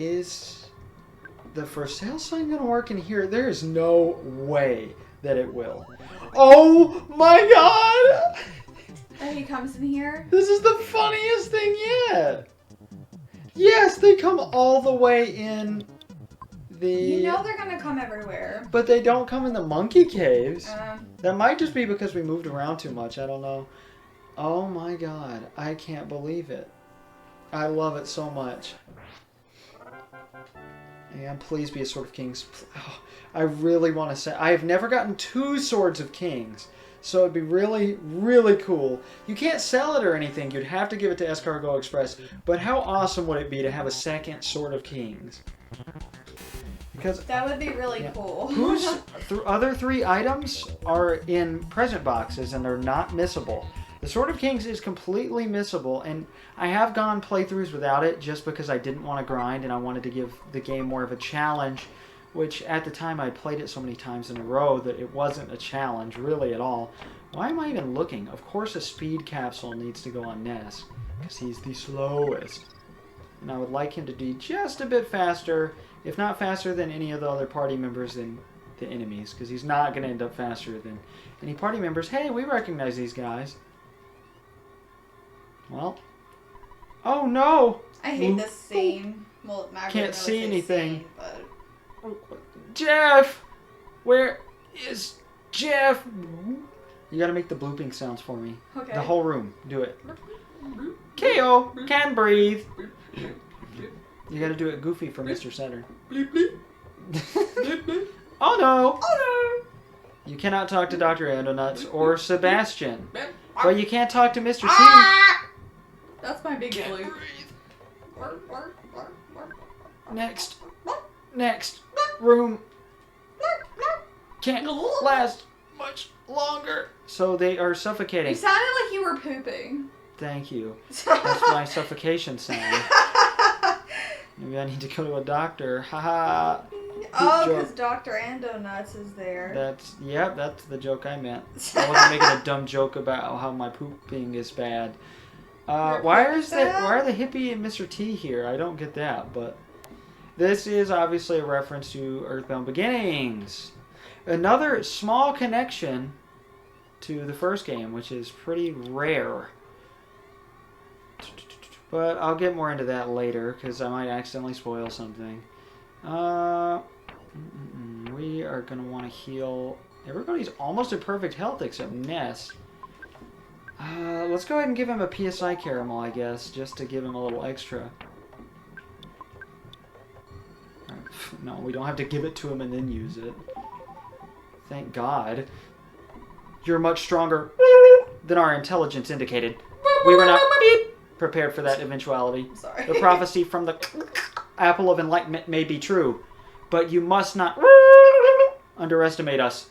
Is the for sale sign going to work in here? There is no way that it will. Oh my god! And he comes in here? This is the funniest thing yet! Yes, they come all the way in the... You know they're going to come everywhere. But they don't come in the monkey caves. That might just be because we moved around too much. I don't know. Oh my god. I can't believe it. I love it so much. And please be a Sword of Kings. Oh, I really want to say... I have never gotten 2 Swords of Kings. So it'd be really, really cool. You can't sell it or anything. You'd have to give it to Escargot Express. But how awesome would it be to have a second Sword of Kings? Because that would be really cool. Whose other 3 items are in present boxes and they're not missable. The Sword of Kings is completely missable, and I have gone playthroughs without it just because I didn't want to grind and I wanted to give the game more of a challenge, which at the time I played it so many times in a row that it wasn't a challenge really at all. Why am I even looking? Of course a speed capsule needs to go on Ness, because he's the slowest. And I would like him to be just a bit faster, if not faster than any of the other party members than the enemies, because he's not going to end up faster than any party members. Hey, we recognize these guys. Well. Oh no! I hate this scene. Well, not can't really see anything. Scene, but... Jeff! Where is Jeff? You gotta make the blooping sounds for me. Okay. The whole room. Do it. KO! Can breathe! You gotta do it goofy for Mr. Saturn. Oh no! Oh no! You cannot talk to Dr. Andonuts or Sebastian. But you can't talk to Mr. T. That's my big blue. Next. Next. Room. Can't last much longer. So they are suffocating. You sounded like you were pooping. Thank you. That's my suffocation sound. Maybe I need to go to a doctor. Haha. Oh, because Dr. Andonuts is there. That's the joke I meant. I wasn't making a dumb joke about how my pooping is bad. Why are the hippie and Mr. T here? I don't get that, but this is obviously a reference to EarthBound Beginnings. Another small connection to the first game, which is pretty rare. But I'll get more into that later, because I might accidentally spoil something. We are going to want to heal... Everybody's almost at perfect health except Ness. Let's go ahead and give him a PSI caramel, I guess, just to give him a little extra. No, we don't have to give it to him and then use it. Thank God. You're much stronger than our intelligence indicated. We were not prepared for that eventuality. Sorry. The prophecy from the Apple of Enlightenment may be true, but you must not underestimate us.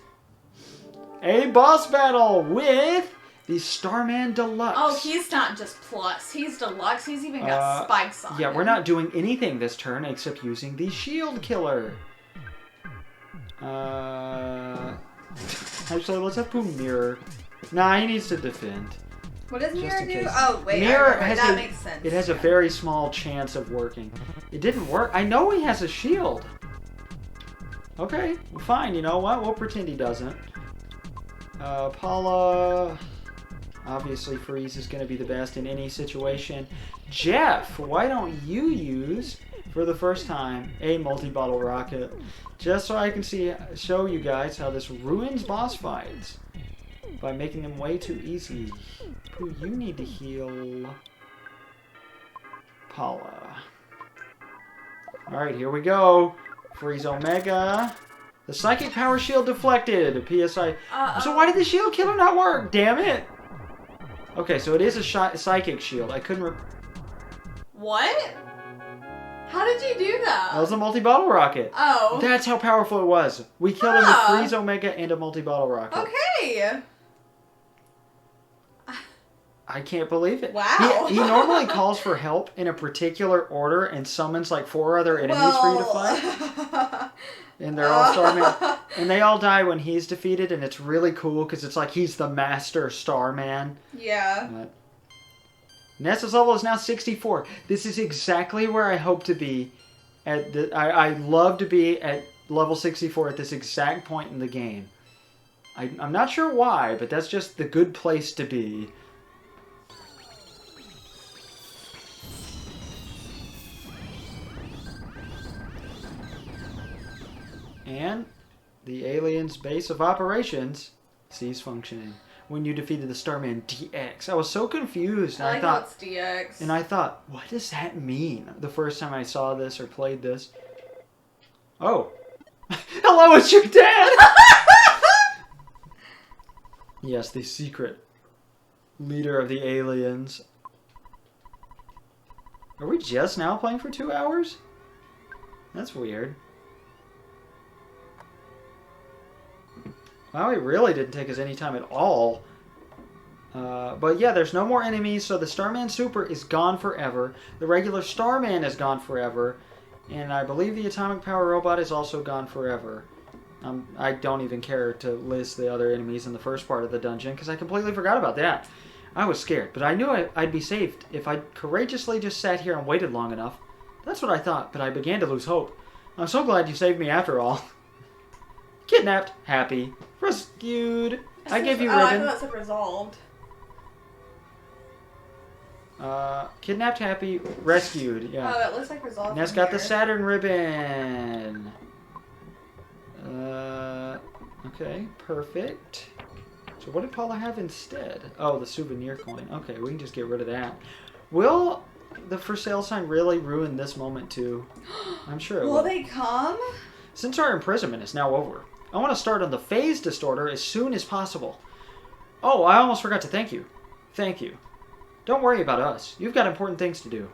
A boss battle with the Starman Deluxe. Oh, he's not just plus. He's deluxe. He's even got spikes on him. We're not doing anything this turn except using the Shield Killer. Actually, let's have Boom Mirror. Nah, he needs to defend. What does Mirror do? Oh, wait. That makes sense. It has a very small chance of working. It didn't work. I know he has a shield. Okay, fine. You know what? We'll pretend he doesn't. Paula... Obviously, Freeze is going to be the best in any situation. Jeff, why don't you use, for the first time, a multi-bottle rocket? Just so I can show you guys how this ruins boss fights. By making them way too easy. Ooh, you need to heal... Paula. Alright, here we go. Freeze Omega. The Psychic Power Shield deflected. PSI. So why did the Shield Killer not work? Damn it! Okay, so it is a Psychic Shield. I couldn't... What? How did you do that? That was a multi-bottle rocket. Oh. That's how powerful it was. We killed him with Freeze Omega and a multi-bottle rocket. Okay. I can't believe it. Wow. He normally calls for help in a particular order and summons like 4 other enemies for you to fight. And they're all Starman. And they all die when he's defeated, and it's really cool because it's like he's the master Starman. Yeah. But Ness's level is now 64. This is exactly where I hope to be I love to be at level 64 at this exact point in the game. I'm not sure why, but that's just the good place to be. And the alien's base of operations ceased functioning when you defeated the Starman DX. I was so confused. I like how it's DX. And I thought, what does that mean? The first time I saw this or played this. Oh. Hello, it's your dad! Yes, the secret leader of the aliens. Are we just now playing for 2 hours? That's weird. Wow, it really didn't take us any time at all. But yeah, there's no more enemies, so the Starman Super is gone forever. The regular Starman is gone forever. And I believe the Atomic Power Robot is also gone forever. I don't even care to list the other enemies in the first part of the dungeon, because I completely forgot about that. I was scared, but I knew I'd be saved if I courageously just sat here and waited long enough. That's what I thought, but I began to lose hope. I'm so glad you saved me after all. Kidnapped, happy, rescued. I gave you ribbon. I thought that said resolved. Kidnapped, happy, rescued. Yeah. Oh, it looks like resolved. Ness got the Saturn ribbon. Okay, perfect. So what did Paula have instead? Oh, the souvenir coin. Okay, we can just get rid of that. Will the for sale sign really ruin this moment too? I'm sure it will. Will they come? Since our imprisonment is now over, I want to start on the phase distorter as soon as possible. Oh, I almost forgot to thank you. Thank you. Don't worry about us. You've got important things to do.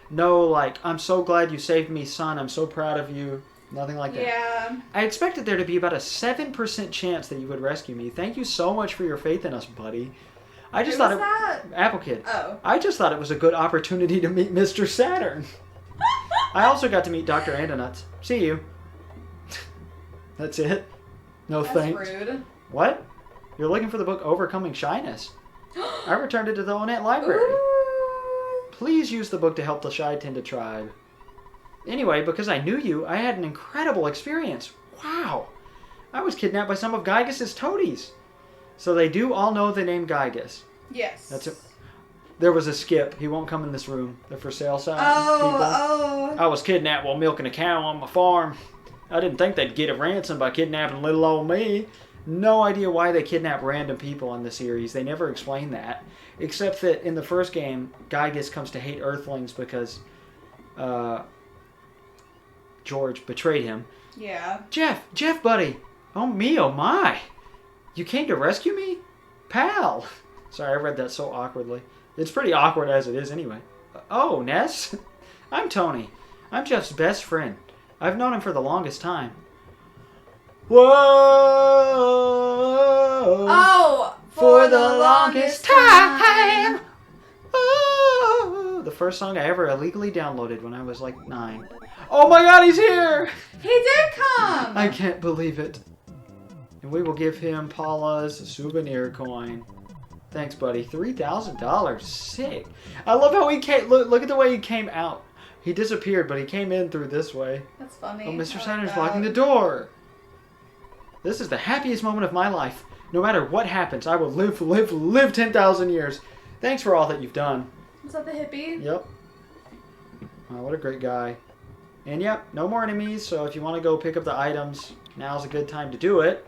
No, like, I'm so glad you saved me, son. I'm so proud of you. Nothing like that. Yeah. I expected there to be about a 7% chance that you would rescue me. Thank you so much for your faith in us, buddy. I just thought Who was that? Apple Kid. Oh. I just thought it was a good opportunity to meet Mr. Saturn. I also got to meet Dr. Andonuts. See you. That's it. No That's thanks. rude. What? You're looking for the book Overcoming Shyness. I returned it to the Onet Library. Ooh. Please use the book to help the Shy Tenda tribe. Anyway, because I knew you, I had an incredible experience. Wow! I was kidnapped by some of Gygas's toadies. So they do all know the name Gygas. Yes. That's it. There was a skip. He won't come in this room. The for sale sign. Oh. I was kidnapped while milking a cow on my farm. I didn't think they'd get a ransom by kidnapping little old me. No idea why they kidnap random people in the series. They never explain that. Except that in the first game, Gygas comes to hate Earthlings because George betrayed him. Yeah. Jeff, buddy. Oh me, oh my. You came to rescue me? Pal. Sorry, I read that so awkwardly. It's pretty awkward as it is anyway. Oh, Ness? I'm Tony. I'm Jeff's best friend. I've known him for the longest time. Whoa! Oh! For the longest time! Oh, the first song I ever illegally downloaded when I was like 9. Oh my god, he's here! He did come! I can't believe it. And we will give him Paula's souvenir coin. Thanks, buddy. $3,000. Sick. I love how he came. Look at the way he came out. He disappeared, but he came in through this way. That's funny. Oh, Mr. I Saturn's like blocking the that. door. This is the happiest moment of my life. No matter what happens, I will live 10,000 years. Thanks for all that you've done. Was that the hippie? Yep. Wow, what a great guy. And yep, no more enemies, so if you want to go pick up the items, now's a good time to do it.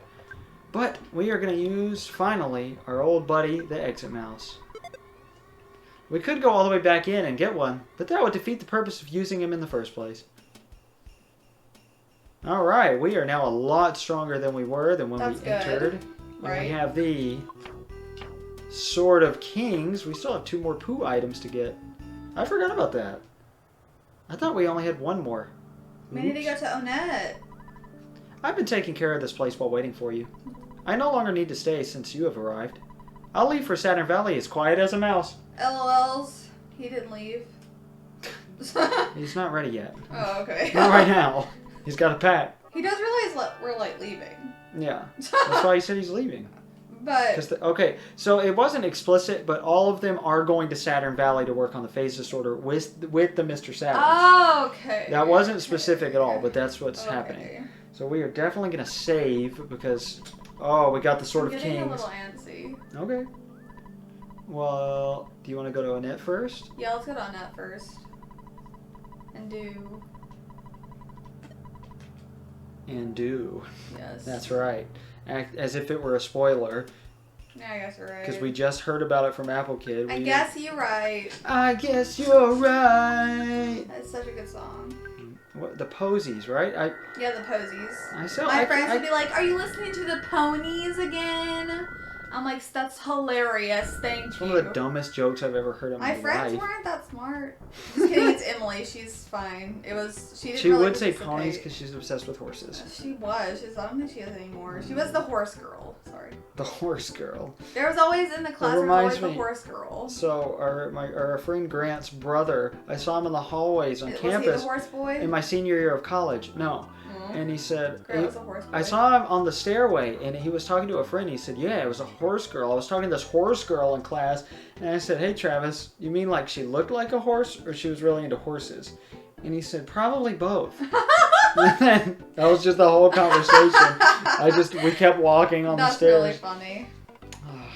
But we are going to use, finally, our old buddy, the exit mouse. We could go all the way back in and get one, but that would defeat the purpose of using him in the first place. Alright, we are now a lot stronger than we were than when That's we good. entered. And Right. we have the Sword of Kings. We still have 2 more poo items to get. I forgot about that. I thought we only had 1 more. We need to Oops. go to Onet. I've been taking care of this place while waiting for you. I no longer need to stay since you have arrived. I'll leave for Saturn Valley as quiet as a mouse. LOLs. He didn't leave. He's not ready yet. Oh, okay. Not right now. He's got a pack. He does realize we're like leaving. Yeah. That's why he said he's leaving. But Okay, so it wasn't explicit, but all of them are going to Saturn Valley to work on the phase disorder with the Mr. Saturns. oh, okay. That wasn't specific at all, but that's what's Okay. happening. So we are definitely going to save because, we got the Sword of Getting a Kings. little antsy. Okay. Well, do you want to go to Annette first? Yeah, let's go to Annette first. And do. Yes. That's right. Act as if it were a spoiler. Yeah, I guess you're right. Because we just heard about it from Apple Kid. I guess you're right. I guess you're right. That's such a good song. What, the Posies, right? Yeah, the Posies. My friends would be like, "Are you listening to the Ponies again?" I'm like, "That's hilarious. Thank you." It's one of the dumbest jokes I've ever heard in my life. My friends weren't that smart. Just kidding. It's Emily. She's fine. She would say ponies because she's obsessed with horses. She was. I don't think she is anymore. She was the horse girl. Sorry. The horse girl. There was always in the class. There was always the horse girl. So our friend Grant's brother, I saw him in the hallways on campus. Was he the horse boy? In my senior year of college. No. And he said, Grant was a horse boy. I saw him on the stairway, and he was talking to a friend. He said, yeah, it was a horse girl. I was talking to this horse girl in class, and I said, hey, Travis, you mean like she looked like a horse, or she was really into horses? And he said, probably both. That was just the whole conversation. We kept walking on the stairs. That's really funny.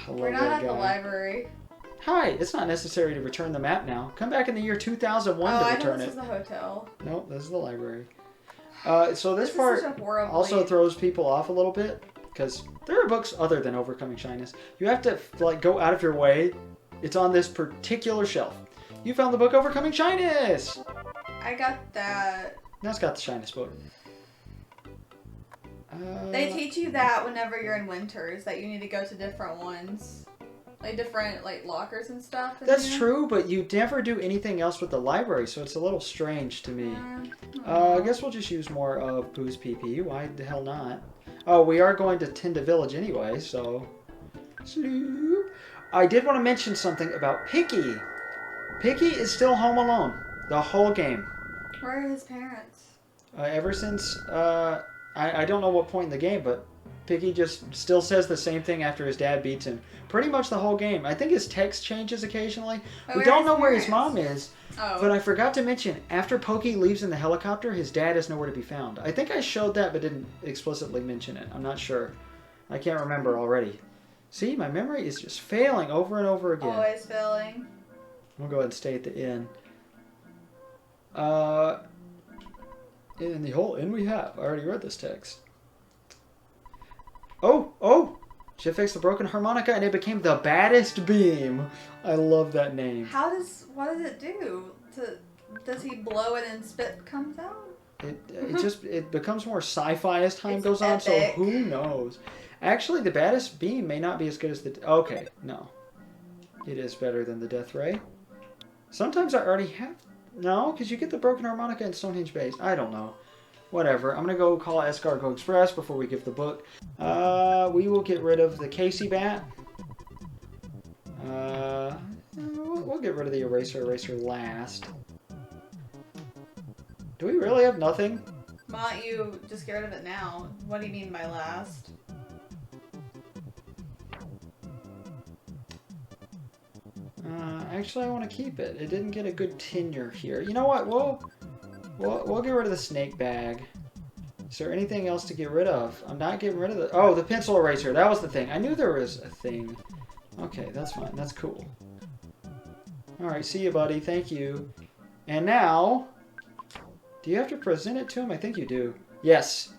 We're not at the library. Hi, it's not necessary to return the map now. Come back in the year 2001 to return it. Oh, I thought this was the hotel. Nope, this is the library. So this part also throws people off a little bit because there are books other than Overcoming Shyness. You have to go out of your way. It's on this particular shelf. You found the book Overcoming Shyness. I got that. Now it's got the Shyness book. They teach you that whenever you're in Winters, that you need to go to different ones. Like different lockers and stuff. That's true, but you never do anything else with the library, so it's a little strange to me. I guess we'll just use more of Pooh's PP. Why the hell not? Oh, we are going to Tenda Village anyway, so... I did want to mention something about Picky. Picky is still home alone. The whole game. Where are his parents? Ever since... I don't know what point in the game, but Picky just still says the same thing after his dad beats him. Pretty much the whole game. I think his text changes occasionally. We don't know where his mom is. Oh. But I forgot to mention, after Pokey leaves in the helicopter, his dad is nowhere to be found. I think I showed that but didn't explicitly mention it. I'm not sure. I can't remember already. See, my memory is just failing over and over again. Always failing. We'll go ahead and stay at the inn. In the whole inn we have. I already read this text. Oh! She fixed the broken harmonica and it became the baddest beam. I love that name. What does it do? Does he blow it and spit comes out? It becomes more sci-fi as time goes epic. on, so who knows? Actually, the baddest beam may not be as good as the... Okay, no. It is better than the death ray. Sometimes I already have... No, because you get the broken harmonica in Stonehenge Base. I don't know. Whatever. I'm going to go call Escargot Express before we give the book. We will get rid of the Casey bat. We'll get rid of the eraser last. Do we really have nothing? Why don't you just get rid of it now? What do you mean by last? Actually, I want to keep it. It didn't get a good tenure here. You know what? We'll get rid of the snake bag. Is there anything else to get rid of? I'm not getting rid of the... Oh, the pencil eraser. That was the thing. I knew there was a thing. Okay, that's fine. That's cool. Alright, see you, buddy. Thank you. And now... Do you have to present it to him? I think you do. Yes.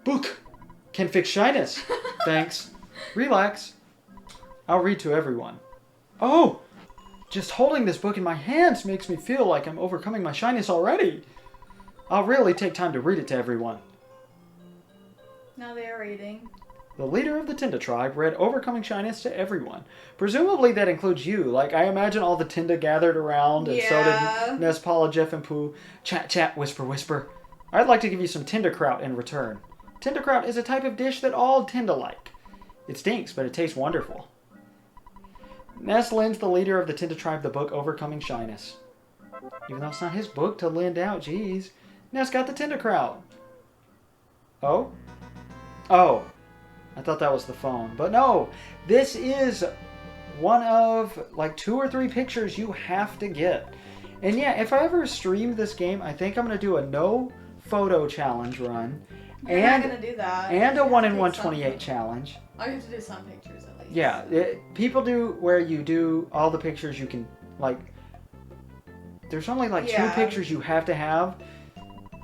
Book! Can fix shyness. Thanks. Relax. I'll read to everyone. Oh! Just holding this book in my hands makes me feel like I'm overcoming my shyness already. I'll really take time to read it to everyone. Now they are reading. The leader of the Tenda tribe read Overcoming Shyness to everyone. Presumably that includes you. Like, I imagine all the Tenda gathered around, and so did Nez, Paula, Jeff, and Pooh. Chat, chat, whisper, whisper. I'd like to give you some Tenda kraut in return. Tenda kraut is a type of dish that all Tenda like. It stinks, but it tastes wonderful. Ness lends the leader of the Tenda tribe the book Overcoming Shyness. Even though it's not his book to lend out, jeez. Ness got the Tenda kraut. Oh? Oh. I thought that was the phone. But no, this is one of like 2 or 3 pictures you have to get. And yeah, if I ever stream this game, I think I'm going to do a no photo challenge run. You're not going to do that. And a 1 in 128 challenge. Oh, you have to do some pictures at least. Yeah, people do where you do all the pictures you can, like, there's only like 2 pictures you have to have.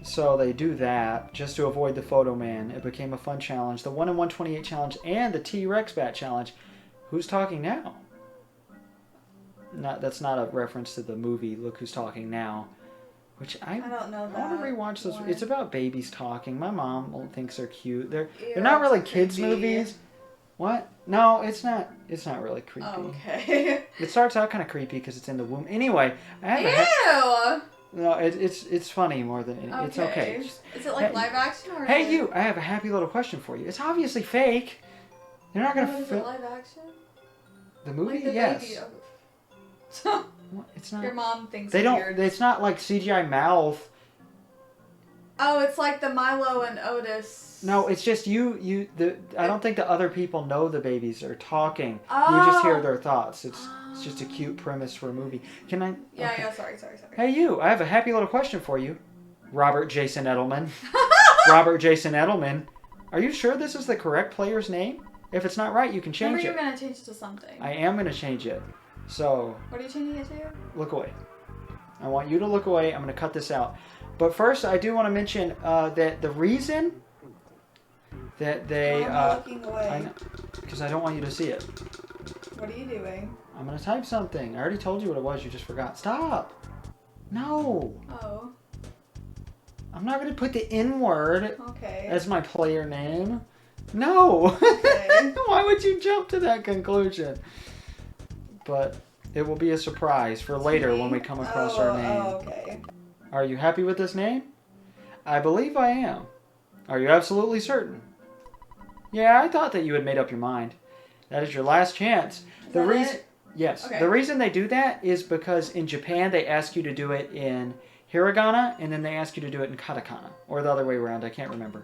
So they do that just to avoid the photo man. It became a fun challenge. The 1 in 128 challenge and the T-Rex bat challenge. Who's talking now? That's not a reference to the movie Look Who's Talking Now. Which I don't know that. I want to rewatch this. It's about babies talking. My mom thinks they're cute. They're not really kids movies. What? No, it's not. It's not really creepy. Oh, okay. It starts out kind of creepy because it's in the womb. Anyway, I have no, it's funny more than anything. It's okay. Is it like live action or? Hey, you! I have a happy little question for you. It's obviously fake. They're not gonna. Is it live action? The movie, like the yes. Baby. It's not. Your mom thinks they don't. Weird. It's not like CGI mouth. Oh, it's like the Milo and Otis. No, it's just you. I don't think the other people know the babies are talking. Oh. You just hear their thoughts. It's just a cute premise for a movie. Can I? Yeah, okay. yeah. Sorry. Hey, you! I have a happy little question for you, Robert Jason Edelman. Robert Jason Edelman. Are you sure this is the correct player's name? If it's not right, you can change it. You're gonna change it to something. I am gonna change it. So. What are you changing it to? Look away. I want you to look away. I'm gonna cut this out. But first, I do want to mention that the reason that they... I'm not looking away. Because I don't want you to see it. What are you doing? I'm going to type something. I already told you what it was. You just forgot. Stop. No. Oh. I'm not going to put the N-word okay. as my player name. No. Okay. Why would you jump to that conclusion? But it will be a surprise for later when we come across our name. Oh, okay. Are you happy with this name? I believe I am. Are you absolutely certain? Yeah, I thought that you had made up your mind. That is your last chance. The reason, yes, okay. The reason they do that is because in Japan they ask you to do it in hiragana and then they ask you to do it in katakana, or the other way around. I can't remember.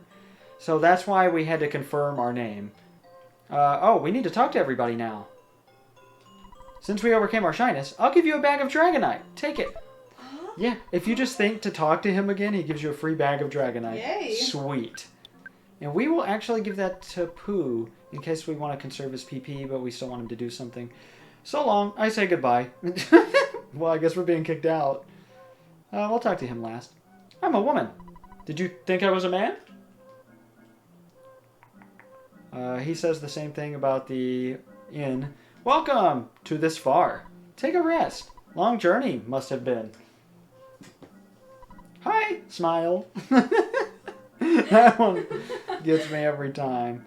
So that's why we had to confirm our name. Oh, we need to talk to everybody now. Since we overcame our shyness, I'll give you a bag of Dragonite. Take it. Yeah, if you just think to talk to him again, he gives you a free bag of Dragonite. Yay. Sweet. And we will actually give that to Pooh in case we want to conserve his PP, but we still want him to do something. So long. I say goodbye. Well, I guess we're being kicked out. We'll talk to him last. I'm a woman. Did you think I was a man? He says the same thing about the inn. Welcome to this far. Take a rest. Long journey must have been. Hi, smile. That one gets me every time.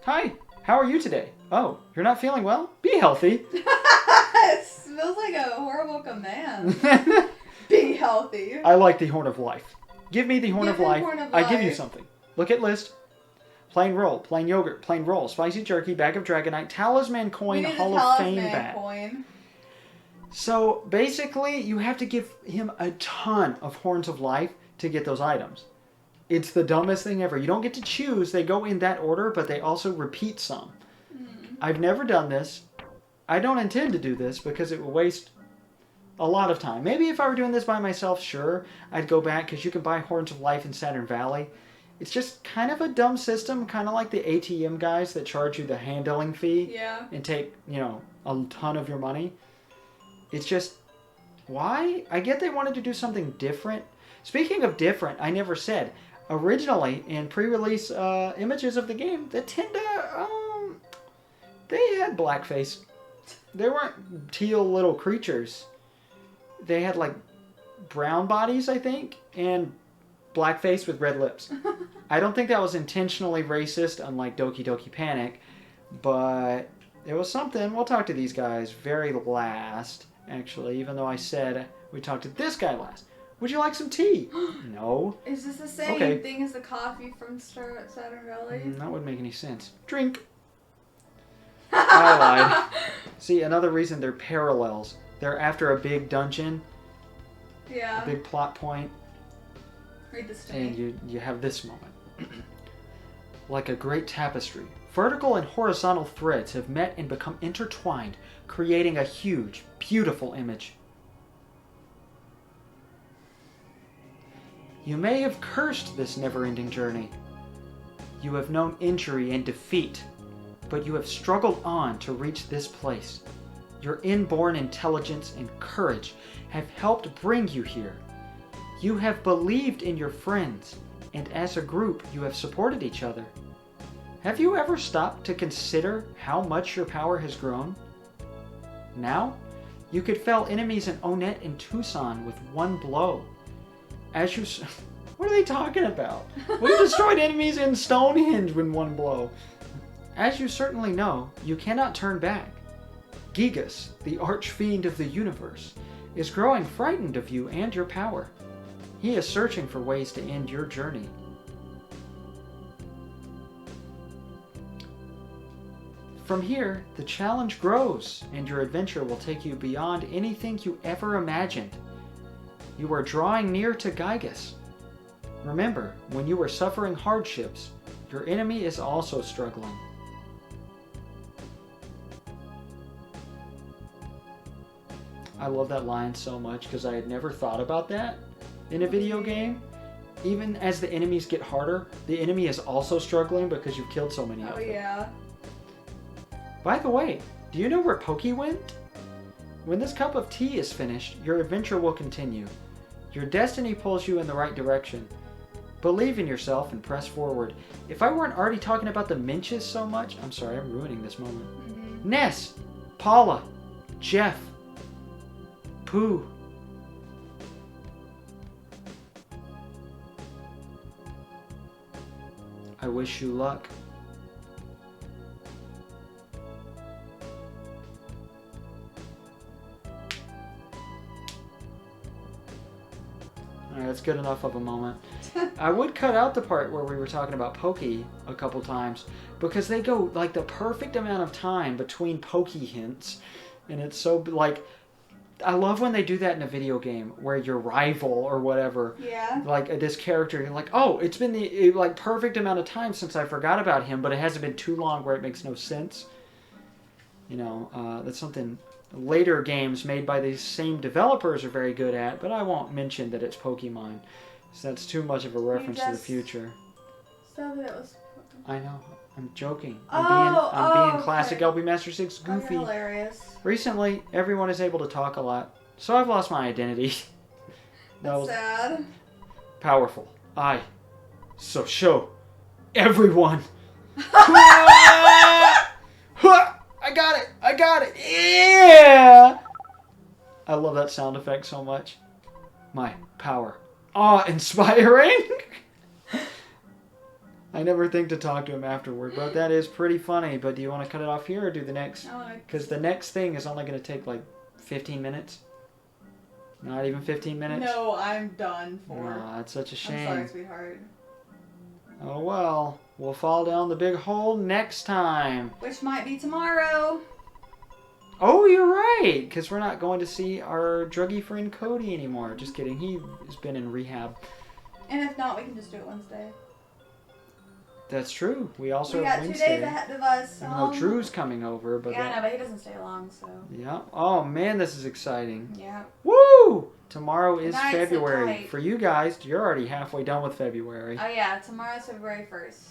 Hi, how are you today? Oh, you're not feeling well? Be healthy. It smells like a horrible command. Be healthy. I like the Horn of Life. Give me the Horn of Life. I give you something. Look at list. Plain roll, plain yogurt, plain roll, spicy jerky, bag of Dragonite, talisman coin, Hall of Fame bat. Coin. So basically, you have to give him a ton of Horns of Life to get those items. It's the dumbest thing ever. You don't get to choose. They go in that order, but they also repeat some. I've never done this. I don't intend to do this because it will waste a lot of time. Maybe if I were doing this by myself, sure, I'd go back because you can buy Horns of Life in Saturn Valley. It's just kind of a dumb system, kind of like the ATM guys that charge you the handling fee and take, a ton of your money. It's just, why? I get they wanted to do something different. Speaking of different, I never said, originally in pre-release images of the game, the Tenda, they had blackface. They weren't teal little creatures. They had like brown bodies, I think, and blackface with red lips. I don't think that was intentionally racist, unlike Doki Doki Panic, but it was something. We'll talk to these guys very last, actually, even though I said we talked to this guy last. Would you like some tea? No. Is this the same thing as the coffee from Saturn Valley? That wouldn't make any sense. Drink. I lied. See, another reason they're parallels. They're after a big dungeon. Yeah. A big plot point. Read this to me. And you have this moment. like a great tapestry. Vertical and horizontal threads have met and become intertwined, creating a huge, beautiful image. You may have cursed this never-ending journey. You have known injury and defeat, but you have struggled on to reach this place. Your inborn intelligence and courage have helped bring you here. You have believed in your friends, and as a group, you have supported each other. Have you ever stopped to consider how much your power has grown? Now, you could fell enemies in Onett and Tucson with one blow. As you... What are they talking about? We destroyed enemies in Stonehenge with one blow. As you certainly know, you cannot turn back. Gigas, the archfiend of the universe, is growing frightened of you and your power. He is searching for ways to end your journey. From here, the challenge grows, and your adventure will take you beyond anything you ever imagined. You are drawing near to Gigas. Remember, when you are suffering hardships, your enemy is also struggling. I love that line so much because I had never thought about that in a video game. Even as the enemies get harder, the enemy is also struggling because you've killed so many of them. Oh, yeah. By the way, do you know where Pokey went? When this cup of tea is finished, your adventure will continue. Your destiny pulls you in the right direction. Believe in yourself and press forward. If I weren't already talking about the Minches so much, I'm sorry, I'm ruining this moment. Ness, Paula, Jeff, Pooh. I wish you luck. Alright, that's good enough of a moment. I would cut out the part where we were talking about Pokey a couple times because they go like the perfect amount of time between Pokey hints, and it's so like I love when they do that in a video game where your rival or whatever, like this character, you're like, oh, it's been the like perfect amount of time since I forgot about him, but it hasn't been too long where it makes no sense. You know, that's something later games made by these same developers are very good at, but I won't mention that it's Pokemon. So that's too much of a reference to the future. So that was... I know. I'm joking. I'm being classic LB Master 6 goofy. Oh, you're hilarious. Recently, everyone is able to talk a lot, so I've lost my identity. That's sad. Powerful. So show everyone. I got it. I got it. Yeah. I love that sound effect so much. My power. Awe-inspiring. I never think to talk to him afterward, but that is pretty funny. But do you want to cut it off here or do the next? Because the next thing is only going to take like 15 minutes. Not even 15 minutes? No, I'm done for. Oh, that's such a shame. I'm sorry, sweetheart. Oh well, we'll fall down the big hole next time. Which might be tomorrow. Oh, you're right, because we're not going to see our druggy friend Cody anymore. Just kidding, he has been in rehab. And if not, we can just do it Wednesday. That's true. We also have Wednesday. We got 2 days ahead of us. Even though Drew's coming over, but yeah, I know, but he doesn't stay long, so. Yeah. Oh man, this is exciting. Yeah. Woo! Tomorrow is Tonight's February. so For you guys, you're already halfway done with February. Oh yeah, tomorrow's February 1st.